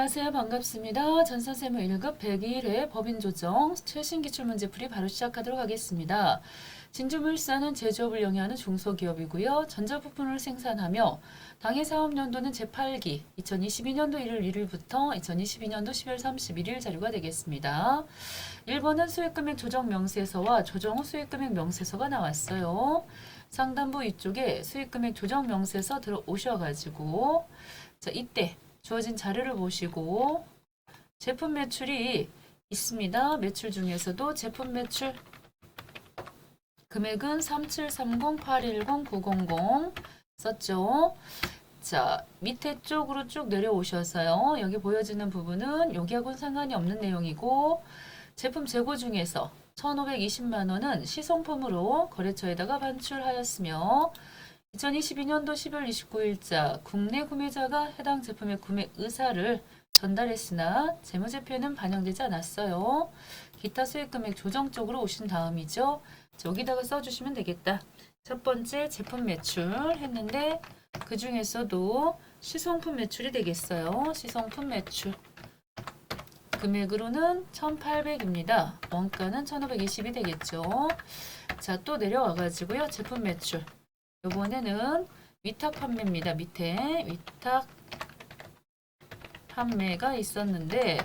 안녕하세요. 반갑습니다. 전산세무 1급 101회 법인조정 최신 기출문제풀이 바로 시작하도록 하겠습니다. 진주물산은 제조업을 영위하는 중소기업이고요. 전자부품을 생산하며 당해 사업연도는 제8기 2022년도 1월 1일부터 2022년도 10월 31일 자료가 되겠습니다. 1번은 수익금액 조정 명세서와 조정 후 수익금액 명세서가 나왔어요. 상단부 이쪽에 수익금액 조정 명세서 들어오셔가지고 자, 이때 주어진 자료를 보시고 제품 매출이 있습니다. 매출 중에서도 제품 매출 금액은 3730810900 썼죠. 자, 밑에 쪽으로 쭉 내려오셔서요. 여기 보여지는 부분은 여기하고는 상관이 없는 내용이고 제품 재고 중에서 1,520만 원은 시송품으로 거래처에다가 반출하였으며 2022년도 10월 29일자 국내 구매자가 해당 제품의 구매 의사를 전달했으나 재무제표에는 반영되지 않았어요. 기타 수익금액 조정 쪽으로 오신 다음이죠. 여기다가 써주시면 되겠다. 첫 번째 제품 매출 했는데 그 중에서도 시성품 매출이 되겠어요. 시성품 매출 금액으로는 1,800입니다. 원가는 1,520이 되겠죠. 자, 또 내려와 가지고요. 제품 매출 이번에는 위탁 판매입니다. 밑에 위탁 판매가 있었는데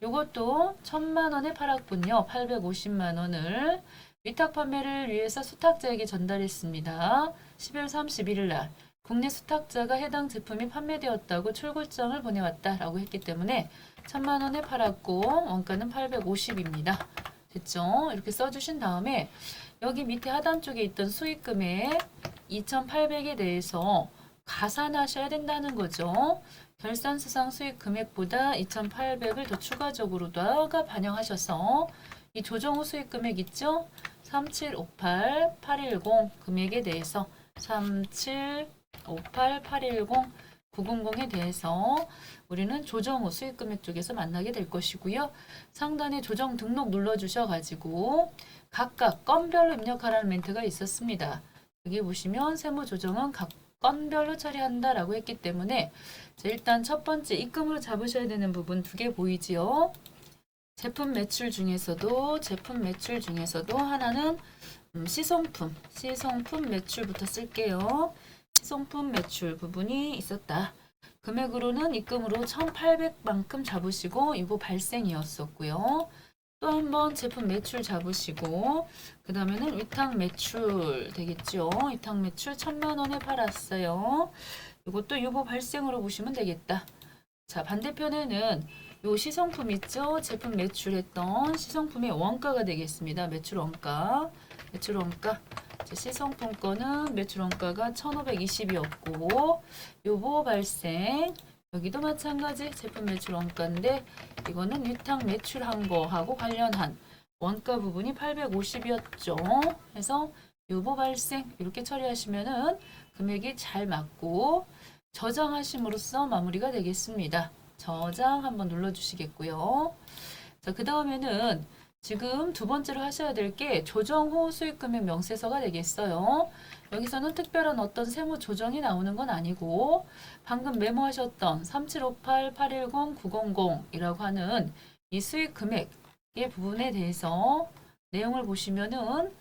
이것도 1,000만 원에 팔았군요. 850만 원을 위탁 판매를 위해서 수탁자에게 전달했습니다. 10월 31일 날 국내 수탁자가 해당 제품이 판매되었다고 출고장을 보내왔다라고 했기 때문에 1,000만 원에 팔았고 원가는 850입니다. 됐죠? 이렇게 써주신 다음에 여기 밑에 하단 쪽에 있던 수익금액 2,800에 대해서 가산하셔야 된다는 거죠. 결산수상 수익 금액보다 2,800을 더 추가적으로다가 반영하셔서 이 조정 후 수익 금액 있죠? 3758810 금액에 대해서 3758810 900에 대해서 우리는 조정 후 수익 금액 쪽에서 만나게 될 것이고요. 상단에 조정 등록 눌러주셔가지고 각각 건별로 입력하라는 멘트가 있었습니다. 여기 보시면 세무조정은 각 건별로 처리한다라고 했기 때문에 자, 일단 첫 번째 입금으로 잡으셔야 되는 부분 두 개 보이지요. 제품 매출 중에서도 하나는 시성품 매출부터 쓸게요. 시성품 매출 부분이 있었다. 금액으로는 입금으로 1,800만큼 잡으시고 이거 발생이었었고요. 또 한 번 제품 매출 잡으시고 그 다음에는 위탁 매출 되겠죠. 위탁 매출 1,000만 원에 팔았어요. 이것도 유보 발생으로 보시면 되겠다. 자, 반대편에는 요 시성품 있죠. 제품 매출했던 시성품의 원가가 되겠습니다. 매출 원가. 시성품 거는 매출 원가가 1,520이었고 유보 발생 여기도 마찬가지 제품 매출 원가인데 이거는 위탁 매출한 거하고 관련한 원가 부분이 850이었죠. 그래서 유보 발생 이렇게 처리하시면은 금액이 잘 맞고 저장하심으로써 마무리가 되겠습니다. 저장 한번 눌러주시겠고요. 자, 그 다음에는 지금 두 번째로 하셔야 될 게 조정 후 수익금액 명세서가 되겠어요. 여기서는 특별한 어떤 세무 조정이 나오는 건 아니고 방금 메모하셨던 375881090이라고 하는 이 수익 금액의 부분에 대해서 내용을 보시면은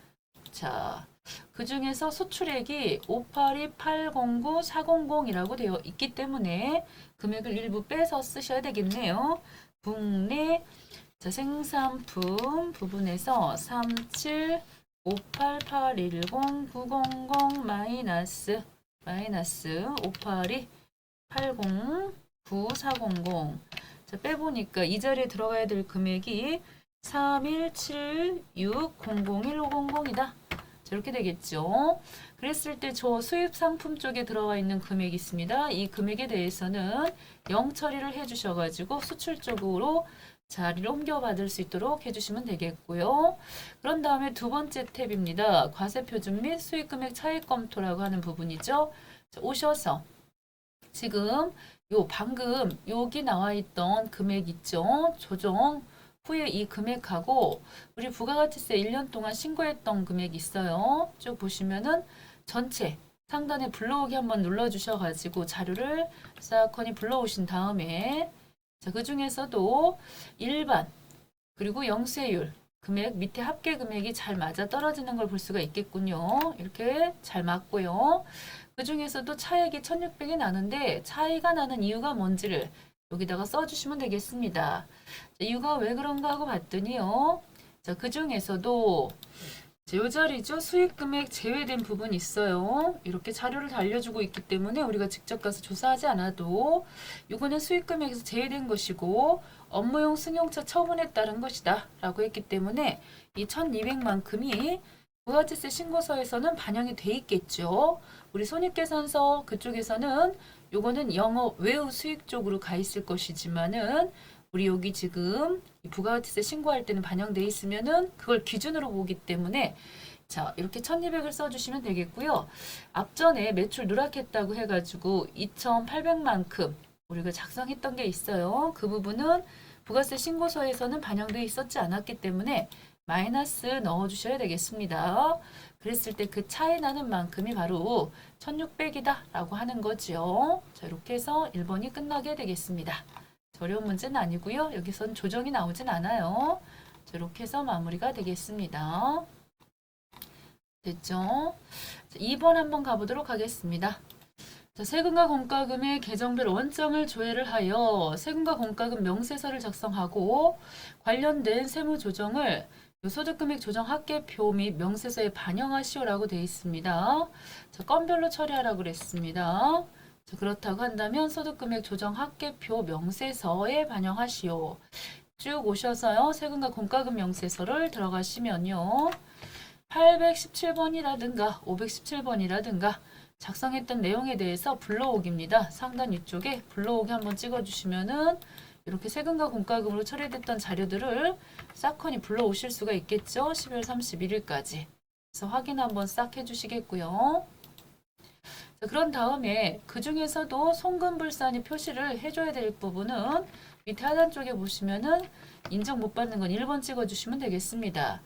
자, 그 중에서 수출액이 582809,400이라고 되어 있기 때문에 금액을 일부 빼서 쓰셔야 되겠네요. 국내 자, 생산품 부분에서 3758810900 마이너스 582809,400 자, 빼보니까 이 자리에 들어가야 될 금액이 3176001500이다. 이렇게 되겠죠. 그랬을 때 저 수입 상품 쪽에 들어와 있는 금액이 있습니다. 이 금액에 대해서는 0 처리를 해주셔가지고 수출 쪽으로 자리를 옮겨받을 수 있도록 해주시면 되겠고요. 그런 다음에 두 번째 탭입니다. 과세표준 및 수익금액 차익 검토라고 하는 부분이죠. 자, 오셔서 지금 방금 여기 나와 있던 금액 있죠. 조정 후에 이 금액하고 우리 부가가치세 1년 동안 신고했던 금액이 있어요. 쭉 보시면은 전체 상단에 불러오기 한번 눌러주셔가지고 자료를 싹 불러오신 다음에 자, 그 중에서도 일반 그리고 영세율 금액 밑에 합계 금액이 잘 맞아 떨어지는 걸 볼 수가 있겠군요. 이렇게 잘 맞고요. 그 중에서도 차액이 1600이 나는데 차이가 나는 이유가 뭔지를 여기다가 써주시면 되겠습니다. 자, 이유가 왜 그런가 하고 봤더니요. 자, 그 중에서도 이 자리죠. 수익 금액 제외된 부분이 있어요. 이렇게 자료를 알려주고 있기 때문에 우리가 직접 가서 조사하지 않아도 이거는 수익 금액에서 제외된 것이고 업무용 승용차 처분에 따른 것이다 라고 했기 때문에 이 1200만큼이 부가세세 신고서에서는 반영이 돼 있겠죠. 우리 손익계산서 그쪽에서는 요거는 영업 외의 수익 쪽으로 가 있을 것이지만은 우리 여기 지금 부가가치세 신고할 때는 반영돼 있으면은 그걸 기준으로 보기 때문에 자, 이렇게 1200을 써주시면 되겠고요. 앞전에 매출 누락했다고 해가지고 2800만큼 우리가 작성했던 게 있어요. 그 부분은 부가세 신고서에서는 반영돼 있었지 않았기 때문에 마이너스 넣어주셔야 되겠습니다. 그랬을 때 그 차이 나는 만큼이 바로 1600이다 라고 하는 거죠. 자, 이렇게 해서 1번이 끝나게 되겠습니다. 어려운 문제는 아니고요. 여기선 조정이 나오진 않아요. 자, 이렇게 해서 마무리가 되겠습니다. 됐죠? 자, 2번 한번 가보도록 하겠습니다. 자, 세금과 공과금의 계정별 원점을 조회를 하여 세금과 공과금 명세서를 작성하고 관련된 세무 조정을 소득금액 조정 합계표 및 명세서에 반영하시오라고 되어 있습니다. 자, 건별로 처리하라고 그랬습니다. 자, 그렇다고 한다면 소득금액 조정 합계표 명세서에 반영하시오. 쭉 오셔서요. 세금과 공과금 명세서를 들어가시면요. 817번이라든가 517번이라든가 작성했던 내용에 대해서 불러오기입니다. 상단 위쪽에 불러오기 한번 찍어주시면은 이렇게 세금과 공과금으로 처리됐던 자료들을 싹커니 불러오실 수가 있겠죠. 12월 31일까지. 그래서 확인 한번 싹 해주시겠고요. 자, 그런 다음에 그 중에서도 송금불산이 표시를 해줘야 될 부분은 밑에 하단 쪽에 보시면은 인정 못 받는 건 1번 찍어주시면 되겠습니다.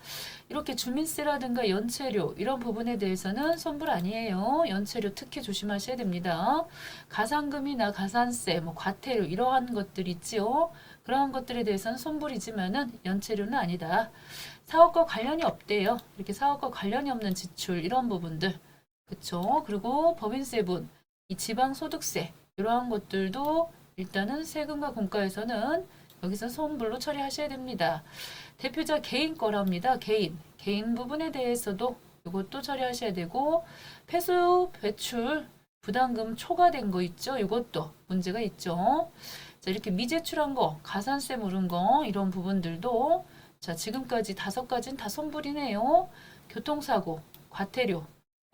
이렇게 주민세라든가 연체료 이런 부분에 대해서는 손불 아니에요. 연체료 특히 조심하셔야 됩니다. 가산금이나 가산세, 뭐 과태료 이러한 것들 있지요. 그러한 것들에 대해서는 손불이지만은 연체료는 아니다. 사업과 관련이 없대요. 이렇게 사업과 관련이 없는 지출 이런 부분들. 그쵸? 그리고 법인세분, 이 지방소득세 이러한 것들도 일단은 세금과 공과에서는 여기서 손불로 처리하셔야 됩니다. 대표자 개인 거랍니다. 개인 부분에 대해서도 이것도 처리하셔야 되고 폐수 배출 부담금 초과된 거 있죠. 이것도 문제가 있죠. 자, 이렇게 미제출한 거, 가산세 물은 거 이런 부분들도 자, 지금까지 5가지는 다 손불이네요. 교통사고, 과태료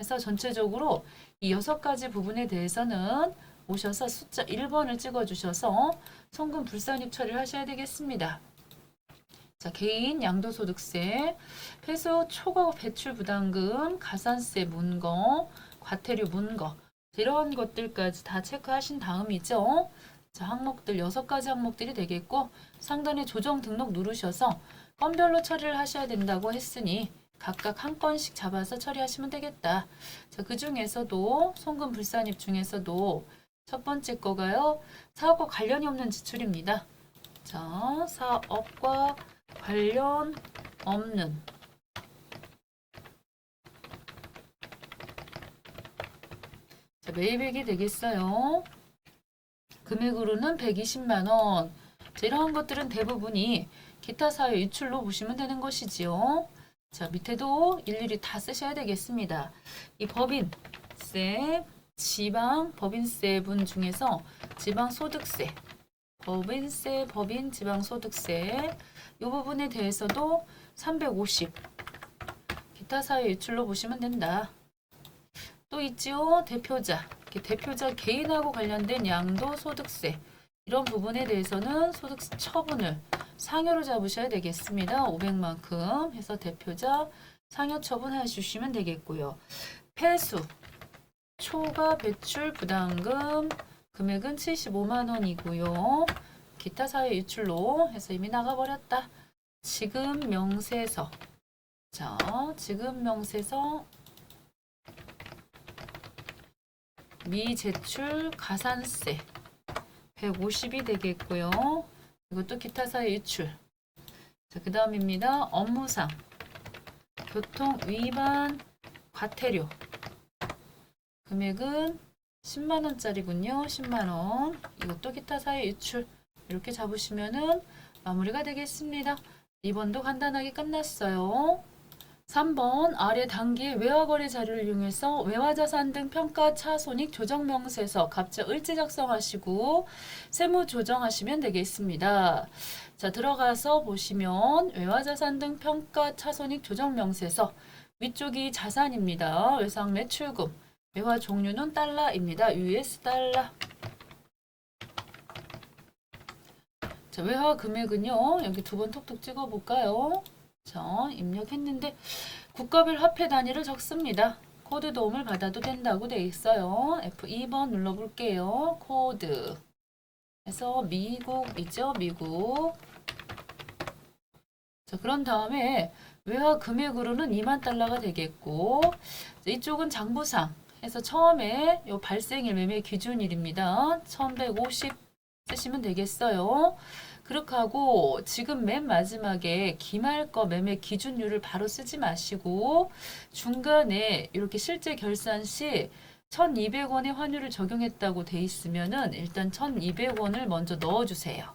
해서 전체적으로 이 6가지 부분에 대해서는 오셔서 숫자 1번을 찍어주셔서 송금 불산입 처리를 하셔야 되겠습니다. 자, 개인 양도소득세, 폐수 초과 배출 부담금, 가산세 문거, 과태료 문거 이런 것들까지 다 체크하신 다음이죠. 자, 항목들 6가지 항목들이 되겠고 상단에 조정 등록 누르셔서 건별로 처리를 하셔야 된다고 했으니 각각 한 건씩 잡아서 처리하시면 되겠다. 자, 그 중에서도 송금 불산입 중에서도 첫 번째 거가요. 사업과 관련이 없는 지출입니다. 자, 사업과 관련 없는 자, 매입액이 되겠어요. 금액으로는 120만 원. 자, 이러한 것들은 대부분이 기타 사회 유출로 보시면 되는 것이지요. 자, 밑에도 일일이 다 쓰셔야 되겠습니다. 이 법인세, 지방 법인세분 중에서 지방소득세, 법인세, 법인 지방소득세 이 부분에 대해서도 350 기타 사회 유출로 보시면 된다. 또 있지요. 대표자, 대표자 개인하고 관련된 양도소득세 이런 부분에 대해서는 소득세 처분을 상여로 잡으셔야 되겠습니다. 500만큼 해서 대표자 상여 처분해 주시면 되겠고요. 폐수, 초과 배출 부담금 금액은 75만 원이고요. 기타 사회 유출로 해서 이미 나가버렸다. 지급 명세서. 자, 지급 명세서 미제출 가산세 150이 되겠고요. 이것도 기타 사유 유출. 자, 그 다음입니다. 업무상 교통 위반 과태료 금액은 10만 원짜리군요. 10만 원. 이것도 기타 사유 유출. 이렇게 잡으시면은 마무리가 되겠습니다. 2번도 간단하게 끝났어요. 3번 아래 단계의 외화거래 자료를 이용해서 외화자산 등 평가 차손익 조정 명세서 갑자 을지 작성하시고 세무 조정하시면 되겠습니다. 자, 들어가서 보시면 외화자산 등 평가 차손익 조정 명세서 위쪽이 자산입니다. 외상 매출금 외화 종류는 달러입니다. US 달러. 자, 외화 금액은요. 여기 두 번 톡톡 찍어 볼까요? 자, 입력했는데 국가별 화폐 단위를 적습니다. 코드 도움을 받아도 된다고 되어 있어요. F2번 눌러볼게요. 코드. 그래서 미국이죠. 미국. 자, 그런 다음에 외화 금액으로는 2만 달러가 되겠고, 자, 이쪽은 장부상 해서 처음에 요 발생일 매매 기준일입니다. 1150 쓰시면 되겠어요. 그렇게 하고 지금 맨 마지막에 기말거 매매 기준율을 바로 쓰지 마시고 중간에 이렇게 실제 결산 시 1200원의 환율을 적용했다고 돼 있으면은 일단 1200원을 먼저 넣어주세요.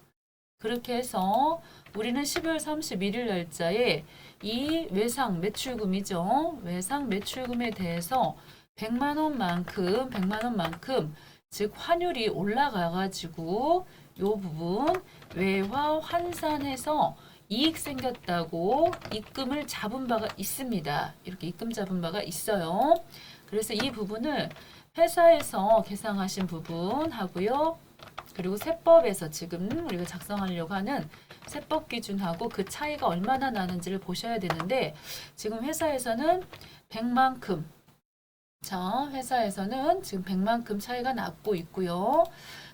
그렇게 해서 우리는 12월 31일 날짜에 이 외상 매출금이죠. 외상 매출금에 대해서 100만 원만큼 즉 환율이 올라가가지고 요 부분 외화 환산해서 이익 생겼다고 입금을 잡은 바가 있습니다. 이렇게 입금 잡은 바가 있어요. 그래서 이 부분을 회사에서 계상하신 부분 하고요. 그리고 세법에서 지금 우리가 작성하려고 하는 세법 기준하고 그 차이가 얼마나 나는지를 보셔야 되는데 지금 회사에서는 100만큼 자, 회사에서는 지금 100만큼 차이가 났고 있고요.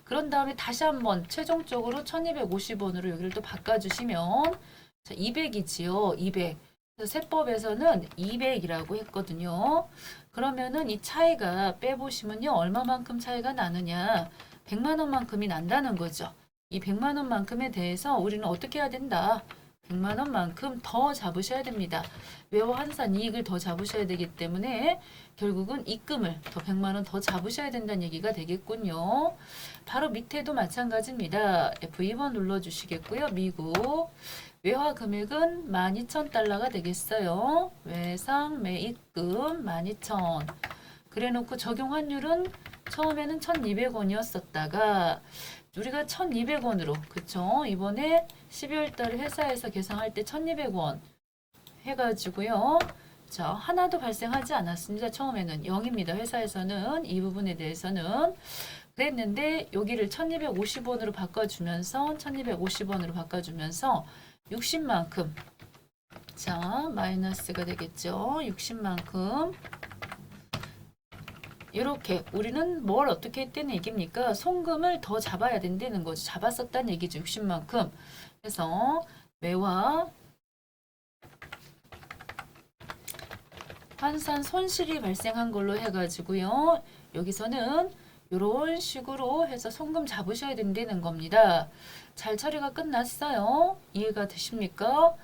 그런 다음에 다시 한번 최종적으로 1250원으로 여기를 또 바꿔주시면 자, 200이지요. 200. 그래서 세법에서는 200이라고 했거든요. 그러면은 이 차이가 빼보시면요. 얼마만큼 차이가 나느냐. 100만 원만큼이 난다는 거죠. 이 100만 원만큼에 대해서 우리는 어떻게 해야 된다. 100만 원만큼 더 잡으셔야 됩니다. 외화 환산 이익을 더 잡으셔야 되기 때문에 결국은 입금을 더 100만 원 더 잡으셔야 된다는 얘기가 되겠군요. 바로 밑에도 마찬가지입니다. F2번 눌러주시겠고요. 미국 외화 금액은 12,000달러가 되겠어요. 외상 매입금 12,000. 그래놓고 적용 환율은 처음에는 1,200원이었었다가 우리가 1,200원으로 그쵸? 이번에 12월 달에 회사에서 계상할 때 1,200원 해가지고요. 자, 하나도 발생하지 않았습니다. 처음에는 0입니다. 회사에서는 이 부분에 대해서는 그랬는데 여기를 1,250원으로 바꿔주면서 60만큼 자, 마이너스가 되겠죠. 60만큼 이렇게 우리는 뭘 어떻게 했다는 얘기입니까? 송금을 더 잡아야 된다는 거죠. 잡았었다는 얘기죠. 60만큼. 그래서 외화 환산 손실이 발생한 걸로 해가지고요. 여기서는 이런 식으로 해서 송금 잡으셔야 된다는 겁니다. 잘 처리가 끝났어요. 이해가 되십니까?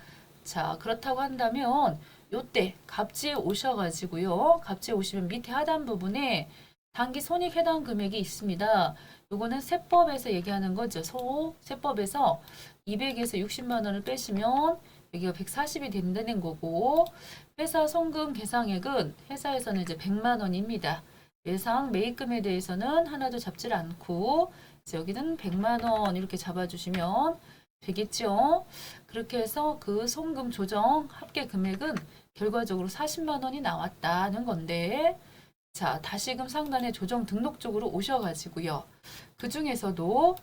자, 그렇다고 한다면 요때 갑지에 오셔가지고요. 갑지에 오시면 밑에 하단 부분에 단기 손익 해당 금액이 있습니다. 요거는 세법에서 얘기하는 거죠. 세법에서 200에서 60만 원을 빼시면 여기가 140이 된다는 거고 회사 송금 계상액은 회사에서는 이제 100만 원입니다. 외상 매입금에 대해서는 하나도 잡질 않고 여기는 100만 원 이렇게 잡아주시면 되겠죠. 그렇게 해서 그 송금 조정 합계 금액은 결과적으로 40만 원이 나왔다는 건데 자, 다시금 상단에 조정 등록 쪽으로 오셔가지고요. 그 중에서도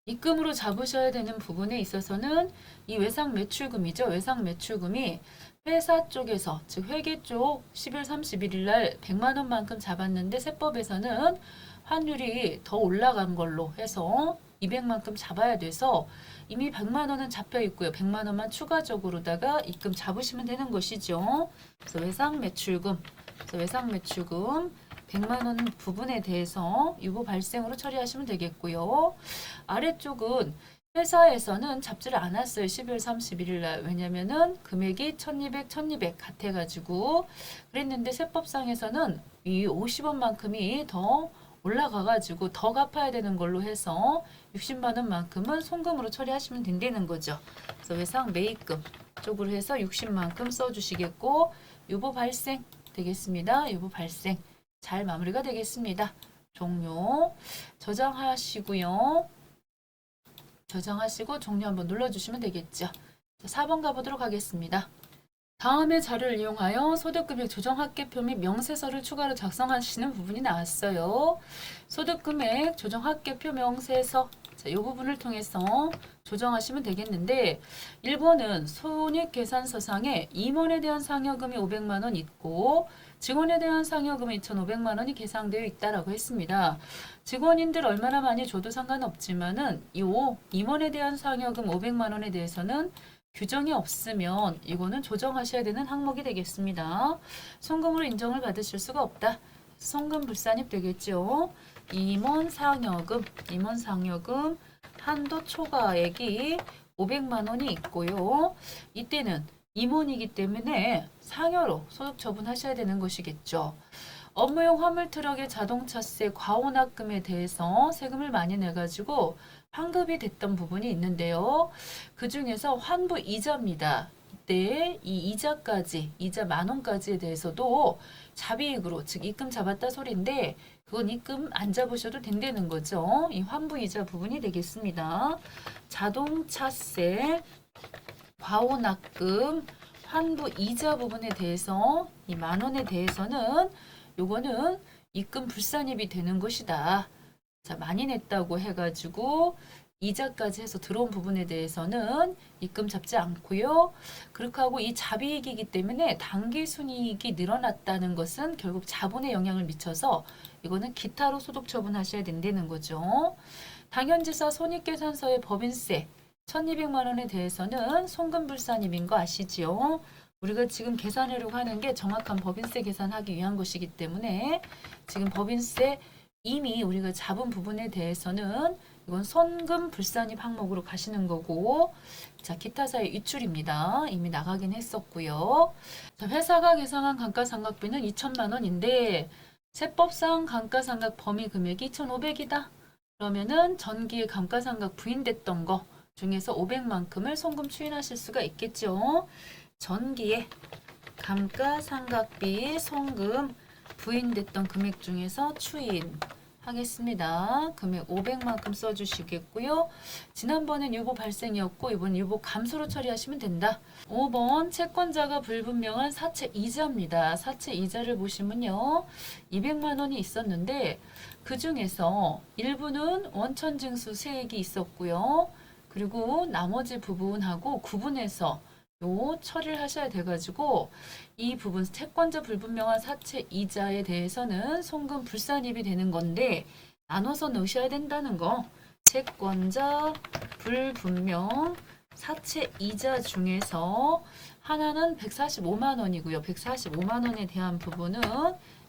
입금으로 잡으셔야 되는 부분에 있어서는 이 외상 매출금이죠. 외상 매출금이 회사 쪽에서 즉 회계 쪽 10월 31일 날 100만 원만큼 잡았는데 세법에서는 환율이 더 올라간 걸로 해서 200만큼 잡아야 돼서 이미 100만 원은 잡혀 있고요. 100만 원만 추가적으로다가 입금 잡으시면 되는 것이죠. 그래서 외상 매출금 100만 원 부분에 대해서 유보 발생으로 처리하시면 되겠고요. 아래쪽은 회사에서는 잡지를 않았어요. 12월 31일 날. 왜냐면은 금액이 1200 같아가지고 그랬는데 세법상에서는 이 50원만큼이 더 올라가가지고 더 갚아야 되는 걸로 해서 60만 원만큼은 송금으로 처리하시면 된다는 거죠. 그래서 외상 매입금 쪽으로 해서 60만큼 써주시겠고 유보 발생 되겠습니다. 유보 발생 잘 마무리가 되겠습니다. 종료 저장하시고요. 저장하시고 종료 한번 눌러주시면 되겠죠. 4번 가보도록 하겠습니다. 다음의 자료를 이용하여 소득금액 조정합계표 및 명세서를 추가로 작성하시는 부분이 나왔어요. 소득금액 조정합계표 명세서 이 부분을 통해서 조정하시면 되겠는데 1번은 손익계산서상에 임원에 대한 상여금이 500만 원 있고 직원에 대한 상여금이 2,500만 원이 계상되어 있다라고 했습니다. 직원인들 얼마나 많이 줘도 상관없지만은 이 임원에 대한 상여금 500만 원에 대해서는 규정이 없으면 이거는 조정하셔야 되는 항목이 되겠습니다. 송금으로 인정을 받으실 수가 없다. 송금 불산입 되겠죠. 임원 상여금 한도 초과액이 500만 원이 있고요. 이때는 임원이기 때문에 상여로 소득 처분하셔야 되는 것이겠죠. 업무용 화물 트럭의 자동차세 과온납금에 대해서 세금을 많이 내가지고 환급이 됐던 부분이 있는데요. 그 중에서 환부 이자입니다. 이때 이 이자까지, 이자 10,000원까지에 대해서도 자비익으로, 즉 입금 잡았다 소리인데 그건 입금 안 잡으셔도 된다는 거죠. 이 환부 이자 부분이 되겠습니다. 자동차세, 과온납금, 환부 이자 부분에 대해서 이 10,000원에 대해서는 요거는 입금 불산입이 되는 것이다. 자, 많이 냈다고 해가지고 이자까지 해서 들어온 부분에 대해서는 입금 잡지 않고요. 그렇게 하고 이 자비익이기 때문에 당기순이익이 늘어났다는 것은 결국 자본에 영향을 미쳐서 이거는 기타로 소득 처분하셔야 된다는 거죠. 당연지사 손익계산서의 법인세 1,200만 원에 대해서는 송금불산입인 거 아시지요? 우리가 지금 계산하려고 하는 게 정확한 법인세 계산하기 위한 것이기 때문에 지금 법인세 이미 우리가 잡은 부분에 대해서는 이건 손금 불산입 항목으로 가시는 거고, 자, 기타사의 유출입니다. 이미 나가긴 했었고요. 자, 회사가 계상한 감가상각비는 2,000만 원인데 세법상 감가상각 범위 금액이 2,500이다. 그러면은 전기에 감가상각 부인됐던 거 중에서 500만큼을 송금 추인하실 수가 있겠죠. 전기에 감가상각비 송금 부인됐던 금액 중에서 추인 하겠습니다. 금액 500만큼 써주시겠고요. 지난번엔 유보 발생이었고 이번 유보 감소로 처리하시면 된다. 5번 채권자가 불분명한 사채 이자입니다. 사채 이자를 보시면요. 200만 원이 있었는데 그 중에서 일부는 원천징수 세액이 있었고요. 그리고 나머지 부분하고 구분해서 요 처리를 하셔야 돼가지고 이 부분 채권자 불분명한 사채 이자에 대해서는 송금 불산입이 되는 건데 나눠서 넣으셔야 된다는 거. 채권자 불분명 사채 이자 중에서 하나는 145만 원이고요. 145만 원에 대한 부분은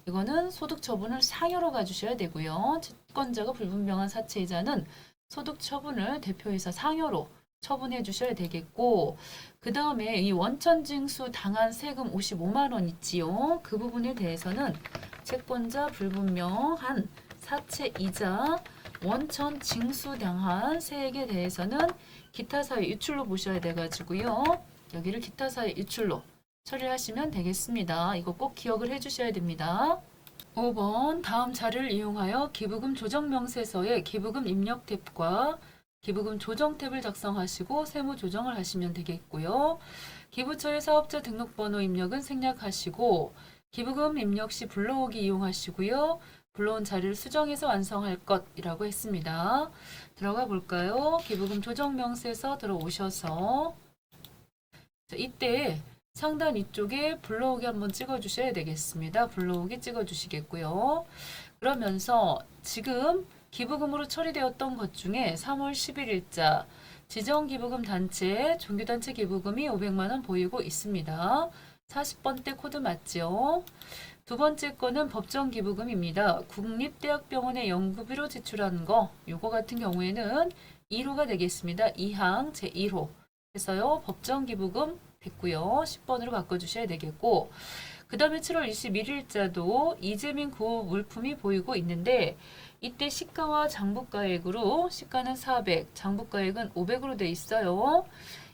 이거는 소득 처분을 상여로 가주셔야 되고요. 채권자가 불분명한 사채 이자는 소득 처분을 대표이사 상여로 처분해 주셔야 되겠고, 그 다음에 이 원천징수 당한 세금 55만 원 있지요. 그 부분에 대해서는 채권자 불분명한 사채 이자 원천징수 당한 세액에 대해서는 기타사회 유출로 보셔야 돼가지고요. 여기를 기타사회 유출로 처리하시면 되겠습니다. 이거 꼭 기억을 해주셔야 됩니다. 5번 다음 자료를 이용하여 기부금 조정명세서에 기부금 입력 탭과 기부금 조정 탭을 작성하시고 세무 조정을 하시면 되겠고요. 기부처의 사업자 등록번호 입력은 생략하시고 기부금 입력 시 불러오기 이용하시고요. 불러온 자료를 수정해서 완성할 것이라고 했습니다. 들어가 볼까요? 기부금 조정 명세서 들어오셔서 자, 이때 상단 위쪽에 불러오기 한번 찍어주셔야 되겠습니다. 불러오기 찍어주시겠고요. 그러면서 지금 기부금으로 처리되었던 것 중에 3월 11일자 지정기부금 단체, 종교단체 기부금이 500만 원 보이고 있습니다. 40번대 코드 맞죠? 두 번째 거는 법정기부금입니다. 국립대학병원에 연구비로 지출한 거, 요거 같은 경우에는 2호가 되겠습니다. 2항 제1호 해서요. 법정기부금 됐고요. 10번으로 바꿔주셔야 되겠고, 그 다음에 7월 21일자도 이재민 구호 물품이 보이고 있는데, 이때 시가와 장부가액으로 시가는 400, 장부가액은 500으로 돼 있어요.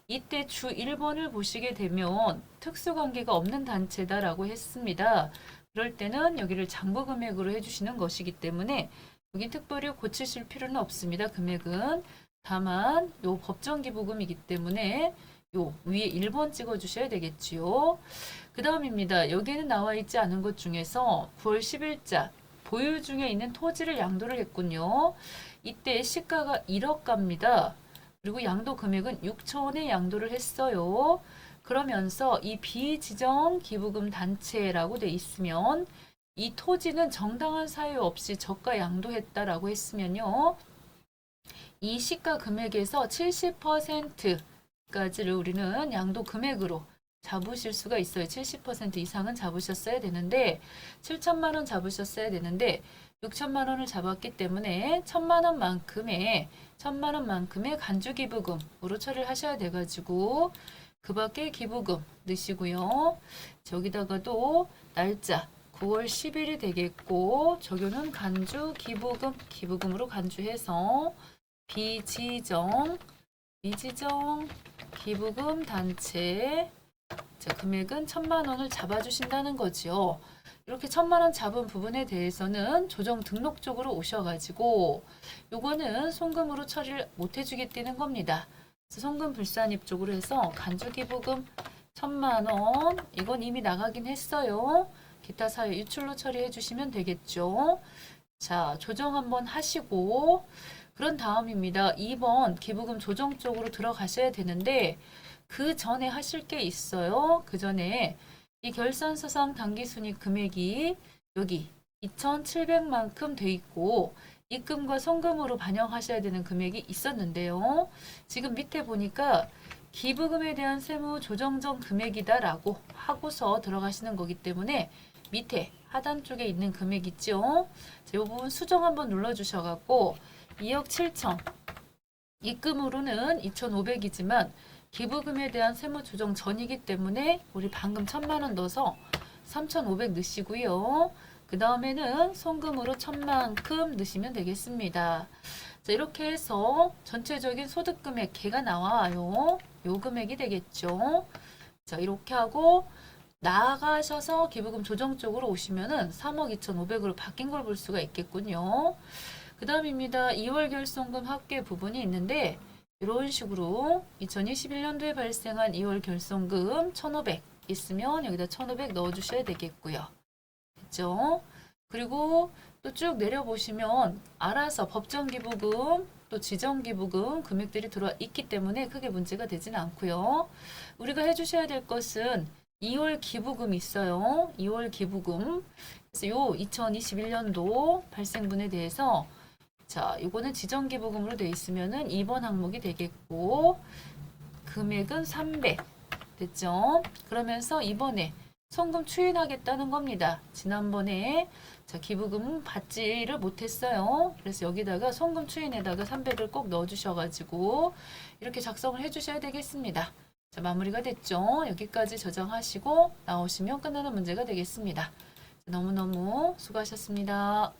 이때 주 1번을 보시게 되면 특수관계가 없는 단체다라고 했습니다. 그럴 때는 여기를 장부금액으로 해주시는 것이기 때문에 여기 특별히 고치실 필요는 없습니다. 금액은. 다만 요 법정기부금이기 때문에 요 위에 1번 찍어주셔야 되겠지요. 그 다음입니다. 여기에는 나와 있지 않은 것 중에서 9월 10일자 보유 중에 있는 토지를 양도를 했군요. 이때 시가가 1억갑니다. 그리고 양도 금액은 6천원에 양도를 했어요. 그러면서 이 비지정 기부금 단체라고 돼 있으면 이 토지는 정당한 사유 없이 저가 양도했다라고 했으면요. 이 시가 금액에서 70%까지를 우리는 양도 금액으로 잡으실 수가 있어요. 70% 이상은 잡으셨어야 되는데 7천만 원 잡으셨어야 되는데 6천만 원을 잡았기 때문에 1천만 원만큼의 간주기부금으로 처리를 하셔야 돼가지고 그 밖에 기부금 넣으시고요. 여기다가도 날짜 9월 10일이 되겠고 적용은 기부금으로 간주해서 비지정 기부금 단체 자, 금액은 1천만 원을 잡아주신다는 거지요. 이렇게 1천만 원 잡은 부분에 대해서는 조정 등록 쪽으로 오셔가지고 요거는 송금으로 처리를 못 해주겠다는 겁니다. 그래서 송금 불산입 쪽으로 해서 간주기부금 1천만 원 이건 이미 나가긴 했어요. 기타 사유 유출로 처리해 주시면 되겠죠. 자, 조정 한번 하시고 그런 다음입니다. 2번 기부금 조정 쪽으로 들어가셔야 되는데 그 전에 하실 게 있어요. 그 전에 이 결산서상 당기순이익 금액이 여기 2,700만큼 돼 있고 입금과 송금으로 반영하셔야 되는 금액이 있었는데요. 지금 밑에 보니까 기부금에 대한 세무 조정전 금액이다라고 하고서 들어가시는 거기 때문에 밑에 하단 쪽에 있는 금액 있죠. 이 부분 수정 한번 눌러주셔갖고 2억 7천 입금으로는 2,500이지만 기부금에 대한 세무 조정 전이기 때문에 우리 방금 1천만 원 넣어서 3,500 넣으시고요. 그 다음에는 송금으로 1천만큼 넣으시면 되겠습니다. 자, 이렇게 해서 전체적인 소득금액 개가 나와요. 요 금액이 되겠죠. 자, 이렇게 하고 나가셔서 기부금 조정 쪽으로 오시면은 3억 2,500으로 바뀐 걸 볼 수가 있겠군요. 그 다음입니다. 2월 결손금 합계 부분이 있는데 이런 식으로 2021년도에 발생한 2월 결손금 1,500 있으면 여기다 1,500 넣어주셔야 되겠고요. 그죠? 그리고 또 쭉 내려보시면 알아서 법정기부금 또 지정기부금 금액들이 들어와 있기 때문에 크게 문제가 되진 않고요. 우리가 해주셔야 될 것은 2월 기부금 있어요. 2월 기부금. 그래서 요 2021년도 발생분에 대해서 자, 이거는 지정기부금으로 되어 있으면은 2번 항목이 되겠고 금액은 300 됐죠? 그러면서 이번에 송금 추인하겠다는 겁니다. 지난번에 자, 기부금 받지를 못했어요. 그래서 여기다가 송금 추인에다가 300을 꼭 넣어주셔가지고 이렇게 작성을 해주셔야 되겠습니다. 자, 마무리가 됐죠? 여기까지 저장하시고 나오시면 끝나는 문제가 되겠습니다. 너무너무 수고하셨습니다.